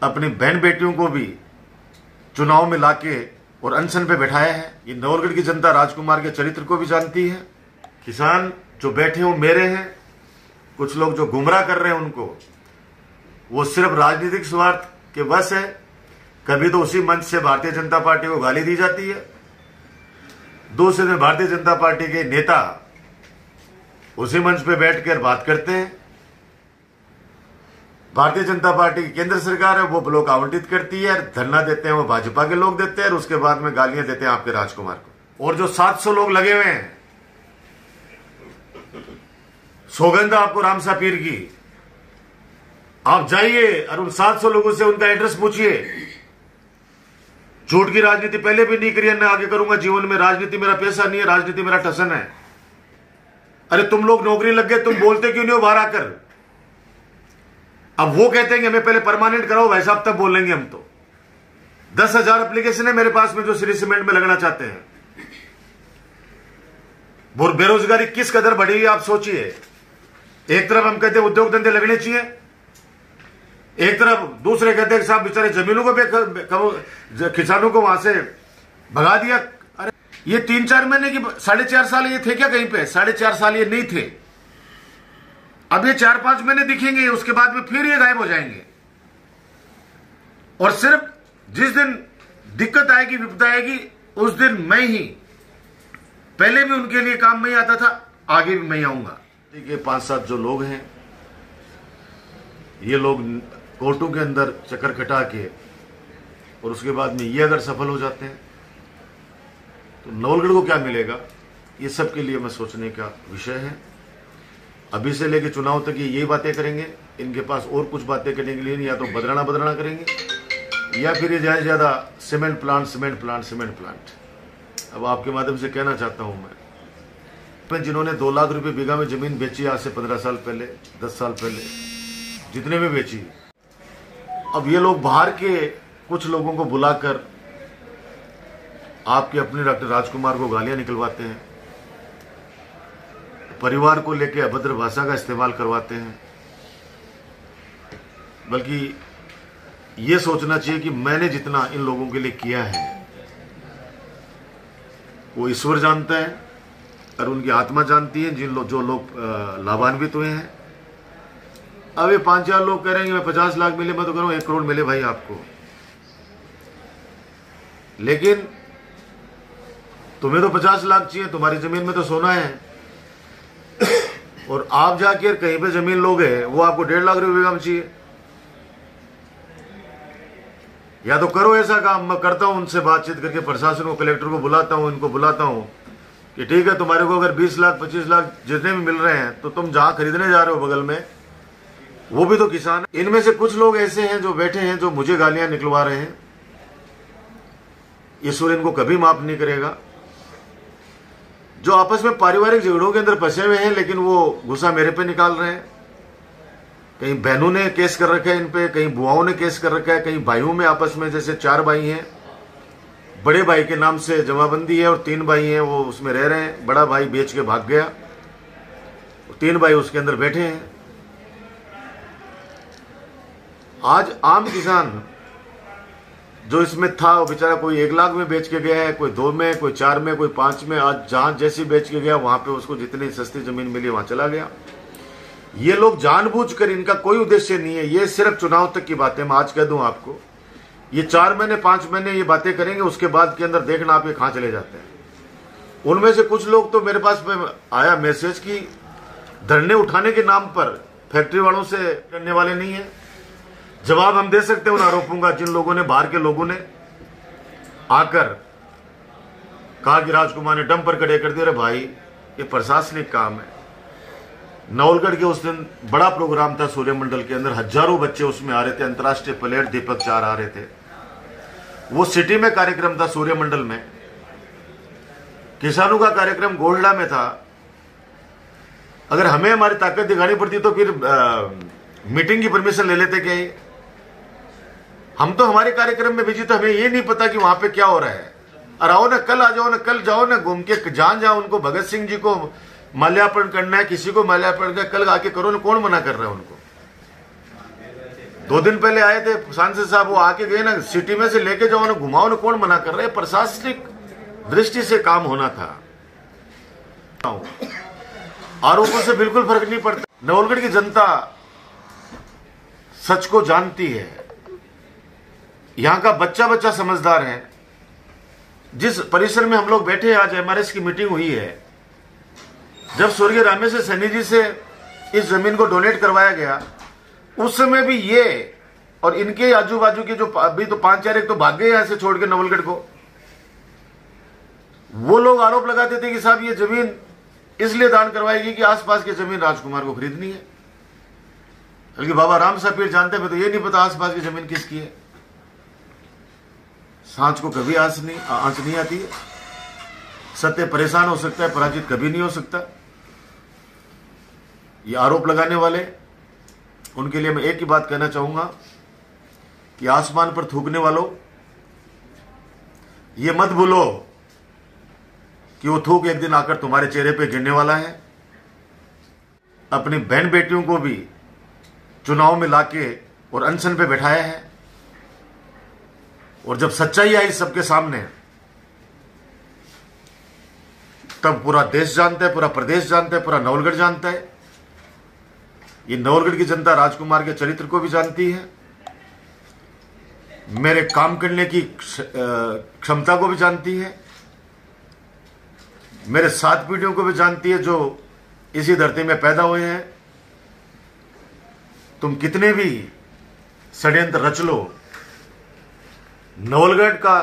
अपनी बहन बेटियों को भी चुनाव में लाके और अनशन पे बैठाया है। ये नवलगढ़ की जनता राजकुमार के चरित्र को भी जानती है। किसान जो बैठे हो मेरे हैं, कुछ लोग जो गुमराह कर रहे हैं उनको, वो सिर्फ राजनीतिक स्वार्थ के वश है। कभी तो उसी मंच से भारतीय जनता पार्टी को गाली दी जाती है, दूसरे दिन भारतीय जनता पार्टी के नेता उसी मंच पे बैठकर बात करते हैं। भारतीय जनता पार्टी की केंद्र सरकार है, वो ब्लॉक आवंटित करती है, धरना देते हैं वो भाजपा के लोग देते हैं, और उसके बाद में गालियां देते हैं आपके राजकुमार को। और जो 700 लोग लगे हुए हैं, सौगंध आपको रामसा पीर की, आप जाइए और उन 700 लोगों से उनका एड्रेस पूछिए। झूठ की राजनीति पहले भी नहीं करी है, ना आगे करूंगा जीवन में। राजनीति मेरा पैसा नहीं है, राजनीति मेरा टसन है। अरे तुम लोग नौकरी लग गए, तुम बोलते क्यों नहीं हो बाहर आकर? अब वो कहते हैं कि हमें पहले परमानेंट कराओ, भाई साहब तब बोलेंगे हम तो। 10,000 एप्लीकेशन है मेरे पास में जो श्री सीमेंट में लगना चाहते हैं। और बेरोजगारी किस कदर बढ़ी है आप सोचिए। एक तरफ हम कहते हैं उद्योग धंधे लगने चाहिए, एक तरफ दूसरे कहते हैं साहब बेचारे जमीनों को किसानों को वहां से भगा दिया। अरे ये 3-4 महीने की 4.5 साल ये थे क्या कहीं पे? 4.5 साल ये नहीं थे। अब ये 4-5 महीने दिखेंगे, उसके बाद में फिर ये गायब हो जाएंगे। और सिर्फ जिस दिन दिक्कत आएगी, विपदा आएगी, उस दिन मैं ही, पहले भी उनके लिए काम में ही आता था, आगे भी मैं ही आऊंगा। ये 5-7 जो लोग हैं, ये लोग कोर्टों के अंदर चक्कर कटा के और उसके बाद में ये अगर सफल हो जाते हैं तो नवलगढ़ को क्या मिलेगा, ये सब के लिए मैं सोचने का विषय है। अभी से लेके चुनाव तक ये यही बातें करेंगे, इनके पास और कुछ बातें करने के लिए नहीं, या तो बदराना करेंगे या फिर ये ज्यादा से ज्यादा सीमेंट प्लांट। अब आपके माध्यम से कहना चाहता हूं मैं, जिन्होंने 2 लाख रुपए बीघा में जमीन बेची आज से 15 साल पहले, 10 साल पहले, जितने में बेची, अब ये लोग बाहर के कुछ लोगों को बुलाकर आपके अपने डॉक्टर राजकुमार को गालियां निकलवाते हैं, परिवार को लेकर अभद्र भाषा का इस्तेमाल करवाते हैं। बल्कि ये सोचना चाहिए कि मैंने जितना इन लोगों के लिए किया है वो ईश्वर जानता है और उनकी आत्मा जानती है, जो लोग लाभान्वित हुए हैं। अब ये 5-4 लोग कह रहे हैं मैं 50 लाख मिले, मैं तो करूँ 1 करोड़ मिले भाई आपको। लेकिन तुम्हें तो 50 लाख चाहिए, तुम्हारी जमीन में तो सोना है, और आप जाके कहीं पे जमीन लोगे वो आपको 1.5 लाख रुपए बीघा में चाहिए। या तो करो ऐसा काम, मैं करता हूं उनसे बातचीत करके, प्रशासन को, कलेक्टर को बुलाता हूं, इनको बुलाता हूं कि ठीक है तुम्हारे को अगर 20 लाख 25 लाख जितने भी मिल रहे हैं तो तुम जहां खरीदने जा रहे हो बगल में, वो भी तो किसान है। इनमें से कुछ लोग ऐसे हैं जो बैठे हैं, जो मुझे गालियां निकलवा रहे हैं। ईश्वर इनको कभी माफ नहीं करेगा। जो आपस में पारिवारिक झगड़ों के अंदर फंसे हुए हैं, लेकिन वो गुस्सा मेरे पे निकाल रहे हैं। कहीं बहनों ने केस कर रखा है इन पे, कहीं बुआओं ने केस कर रखा है, कहीं भाइयों में आपस में, जैसे 4 भाई हैं, बड़े भाई के नाम से जमाबंदी है और 3 भाई हैं वो उसमें रह रहे हैं। बड़ा भाई बेच के भाग गया, 3 भाई उसके अंदर बैठे हैं। आज आम किसान जो इसमें था वो बेचारा कोई 1 लाख में बेच के गया है, कोई 2 में, कोई 4 में, कोई 5 में। आज जहां जैसी बेच के गया वहां पे उसको जितनी सस्ती जमीन मिली वहां चला गया। ये लोग जानबूझकर, इनका कोई उद्देश्य नहीं है, ये सिर्फ चुनाव तक की बातें। मैं आज कह दूं आपको, ये 4 महीने 5 महीने ये बातें करेंगे, उसके बाद के अंदर देखना आप ये कहां चले जाते हैं। उनमें से कुछ लोग तो मेरे पास में आया मैसेज की धरने उठाने के नाम पर फैक्ट्री वालों से करने वाले नहीं है। जवाब हम दे सकते हैं उन आरोपों का, जिन लोगों ने, बाहर के लोगों ने आकर कहा कि राजकुमार ने डंपर खड़े कर दिए। अरे भाई ये प्रशासनिक काम है। नवलगढ़ के उस दिन बड़ा प्रोग्राम था सूर्यमंडल के अंदर, हजारों बच्चे उसमें आ रहे थे, अंतर्राष्ट्रीय प्लेयर दीपक 4 आ रहे थे। वो सिटी में कार्यक्रम था सूर्यमंडल में, किसानों का कार्यक्रम गोल्डा में था। अगर हमें हमारी ताकत दिखानी पड़ती तो फिर मीटिंग की परमिशन ले लेते क्या ये? हम तो हमारे कार्यक्रम में बिजी, तो हमें ये नहीं पता कि वहां पे क्या हो रहा है। और आओ ना, कल आ जाओ ना, कल जाओ ना, घूम के जहां उनको भगत सिंह जी को माल्यार्पण करना है, किसी को माल्यार्पण कर कल आके करो ना, कौन मना कर रहा है उनको? 2 दिन पहले आए थे सांसद साहब, वो आके गए ना, सिटी में से लेके जाओ ना, घुमाओ ना, कौन मना कर रहे हैं? प्रशासनिक दृष्टि से काम होना था। आरोपों से बिल्कुल फर्क नहीं पड़ता। नवलगढ़ की जनता सच को जानती है। यहां का बच्चा बच्चा समझदार है। जिस परिसर में हम लोग बैठे हैं, आज एमआरएस की मीटिंग हुई है, जब स्वर्गीय रामेश्वर सैनी जी से इस जमीन को डोनेट करवाया गया, उस समय भी ये और इनके आजू बाजू के जो अभी तो 5-4 एक तो भाग गए यहां से छोड़ के नवलगढ़ को, वो लोग आरोप लगाते थे कि साहब ये जमीन इसलिए दान करवाएगी कि आसपास की जमीन राजकुमार को खरीदनी है। बल्कि बाबा राम साहब पीर जानते हैं, तो ये नहीं पता आसपास की जमीन किसकी है। सांच को कभी आंच नहीं आती है। सत्य परेशान हो सकता है, पराजित कभी नहीं हो सकता। ये आरोप लगाने वाले, उनके लिए मैं एक ही बात कहना चाहूंगा कि आसमान पर थूकने वालों, ये मत भूलो कि वो थूक एक दिन आकर तुम्हारे चेहरे पे गिरने वाला है। अपनी बहन बेटियों को भी चुनाव में लाके और अनशन पे बैठाया है, और जब सच्चाई आई सबके सामने, तब पूरा देश जानता है, पूरा प्रदेश जानता है, पूरा नवलगढ़ जानता है। ये नवलगढ़ की जनता राजकुमार के चरित्र को भी जानती है, मेरे काम करने की क्षमता को भी जानती है, मेरे 7 पीढ़ियों को भी जानती है जो इसी धरती में पैदा हुए हैं। तुम कितने भी षड्यंत्र रच लो, नवलगढ़ का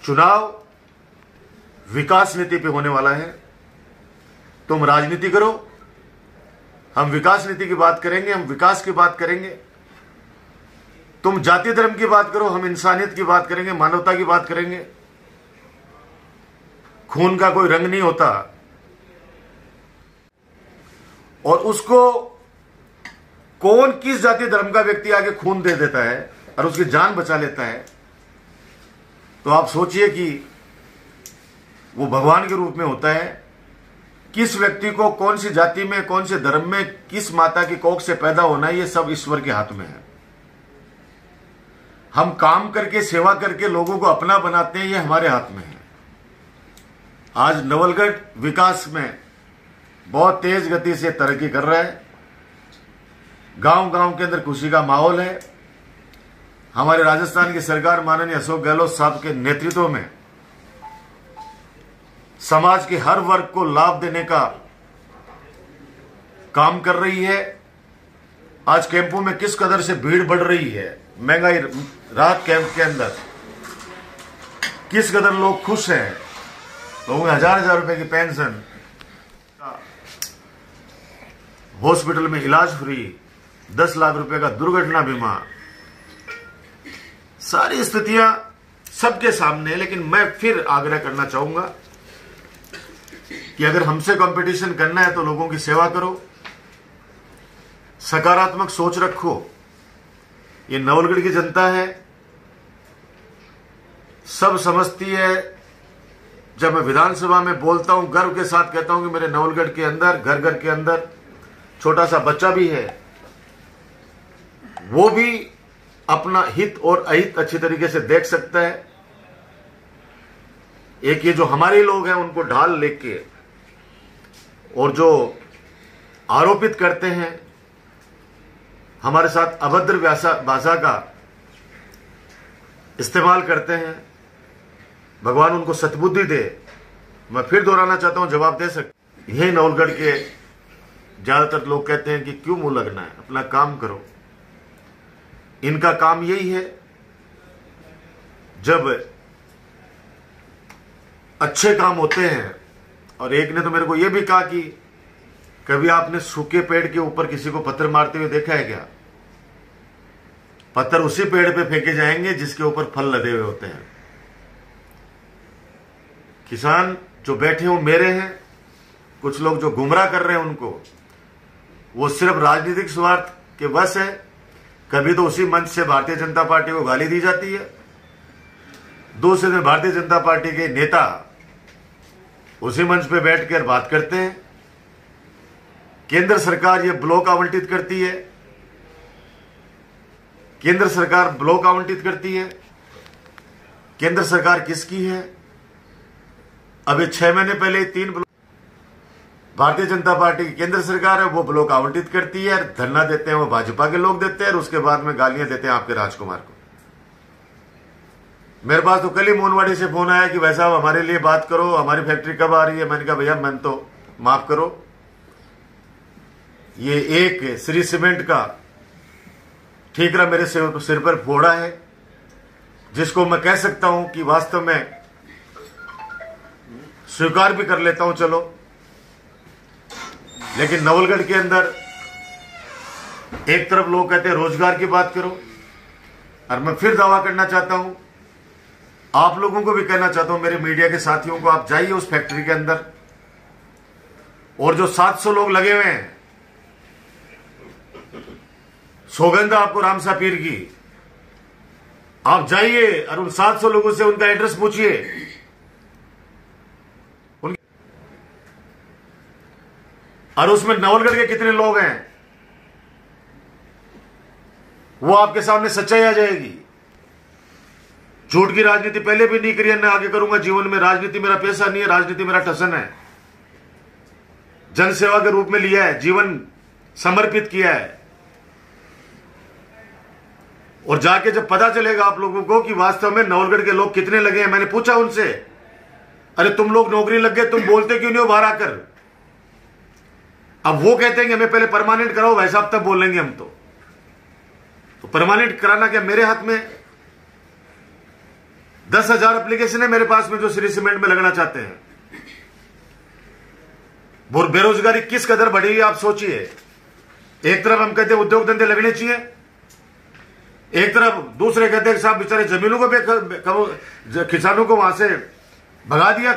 चुनाव विकास नीति पे होने वाला है। तुम राजनीति करो, हम विकास नीति की बात करेंगे, हम विकास की बात करेंगे। तुम जाति धर्म की बात करो, हम इंसानियत की बात करेंगे, मानवता की बात करेंगे। खून का कोई रंग नहीं होता, और उसको कौन किस जाति धर्म का व्यक्ति आगे खून दे देता है और उसकी जान बचा लेता है, तो आप सोचिए कि वो भगवान के रूप में होता है। किस व्यक्ति को कौन सी जाति में, कौन से धर्म में, किस माता की कोख से पैदा होना है, ये सब ईश्वर के हाथ में है। हम काम करके, सेवा करके लोगों को अपना बनाते हैं, ये हमारे हाथ में है। आज नवलगढ़ विकास में बहुत तेज गति से तरक्की कर रहा है। गांव गांव के अंदर खुशी का माहौल है। हमारे राजस्थान की सरकार माननीय अशोक गहलोत साहब के नेतृत्व में समाज के हर वर्ग को लाभ देने का काम कर रही है। आज कैंपों में किस कदर से भीड़ बढ़ रही है, महंगाई राहत कैंप के अंदर किस कदर लोग खुश हैं। लोगों को 1000-1000 रुपए की पेंशन, हॉस्पिटल में इलाज फ्री, 10 लाख रुपए का दुर्घटना बीमा, सारी स्थितियां सबके सामने है। लेकिन मैं फिर आग्रह करना चाहूंगा कि अगर हमसे कंपटीशन करना है तो लोगों की सेवा करो, सकारात्मक सोच रखो। ये नवलगढ़ की जनता है, सब समझती है। जब मैं विधानसभा में बोलता हूं, गर्व के साथ कहता हूं कि मेरे नवलगढ़ के अंदर, घर घर के अंदर छोटा सा बच्चा भी है, वो भी अपना हित और अहित अच्छी तरीके से देख सकता है। एक ये जो हमारे लोग हैं उनको ढाल लेके और जो आरोपित करते हैं, हमारे साथ अभद्र भाषा का इस्तेमाल करते हैं, भगवान उनको सद्बुद्धि दे। मैं फिर दोहराना चाहता हूं, जवाब दे सकते। यही नवलगढ़ के ज्यादातर लोग कहते हैं कि क्यों मुंह लगना है, अपना काम करो। इनका काम यही है, जब अच्छे काम होते हैं। और एक ने तो मेरे को यह भी कहा कि कभी आपने सूखे पेड़ के ऊपर किसी को पत्थर मारते हुए देखा है क्या? पत्थर उसी पेड़ पे फेंके जाएंगे जिसके ऊपर फल लदे हुए होते हैं। किसान जो बैठे हो मेरे हैं, कुछ लोग जो गुमराह कर रहे हैं उनको, वो सिर्फ राजनीतिक स्वार्थ के वश है। कभी तो उसी मंच से भारतीय जनता पार्टी को गाली दी जाती है, दूसरे दिन भारतीय जनता पार्टी के नेता उसी मंच पे बैठकर बात करते हैं। केंद्र सरकार ये ब्लॉक आवंटित करती है, केंद्र सरकार ब्लॉक आवंटित करती है। केंद्र सरकार किसकी है? अभी 6 महीने पहले 3 ब्लॉक भारतीय जनता पार्टी की केंद्र सरकार है, वो ब्लॉक आवंटित करती है। धरना देते हैं वो भाजपा के लोग देते हैं, और उसके बाद में गालियां देते हैं आपके राजकुमार को। मेरे पास तो कल ही मोनवाड़ी से फोन आया कि भाई साहब हमारे लिए बात करो, हमारी फैक्ट्री कब आ रही है। मैंने कहा भैया मैंने तो माफ करो, ये एक श्री सीमेंट का ठीकरा मेरे सिर पर फोड़ा है, जिसको मैं कह सकता हूं कि वास्तव में स्वीकार भी कर लेता हूं, चलो। लेकिन नवलगढ़ के अंदर एक तरफ लोग कहते हैं रोजगार की बात करो, और मैं फिर दावा करना चाहता हूं, आप लोगों को भी कहना चाहता हूं, मेरे मीडिया के साथियों को, आप जाइए उस फैक्ट्री के अंदर, और जो 700 लोग लगे हुए हैं, सौगंध आपको रामसा पीर की, आप जाइए और उन 700 लोगों से उनका एड्रेस पूछिए। और उसमें नवलगढ़ के कितने लोग हैं, वो आपके सामने सच्चाई आ जाएगी। झूठ की राजनीति पहले भी नहीं करी है, ना आगे करूंगा जीवन में। राजनीति मेरा पेशा नहीं है, राजनीति मेरा टसन है। जनसेवा के रूप में लिया है, जीवन समर्पित किया है। और जाके जब पता चलेगा आप लोगों को कि वास्तव में नवलगढ़ के लोग कितने लगे हैं, मैंने पूछा उनसे, अरे तुम लोग नौकरी लग गए, तुम बोलते क्यों नहीं हो बाहर आकर? अब वो कहते हैं कि हमें पहले परमानेंट कराओ, भाई साहब तब बोलेंगे हम। तो परमानेंट कराना क्या मेरे हाथ में? 10,000 एप्लीकेशन है मेरे पास में जो श्री सीमेंट में लगना चाहते हैं। बेरोजगारी किस कदर बढ़ी है आप सोचिए। एक तरफ हम कहते हैं उद्योग धंधे लगने चाहिए, एक तरफ दूसरे कहते हैं साहब बेचारे जमीनों को किसानों को वहां से भगा दिया,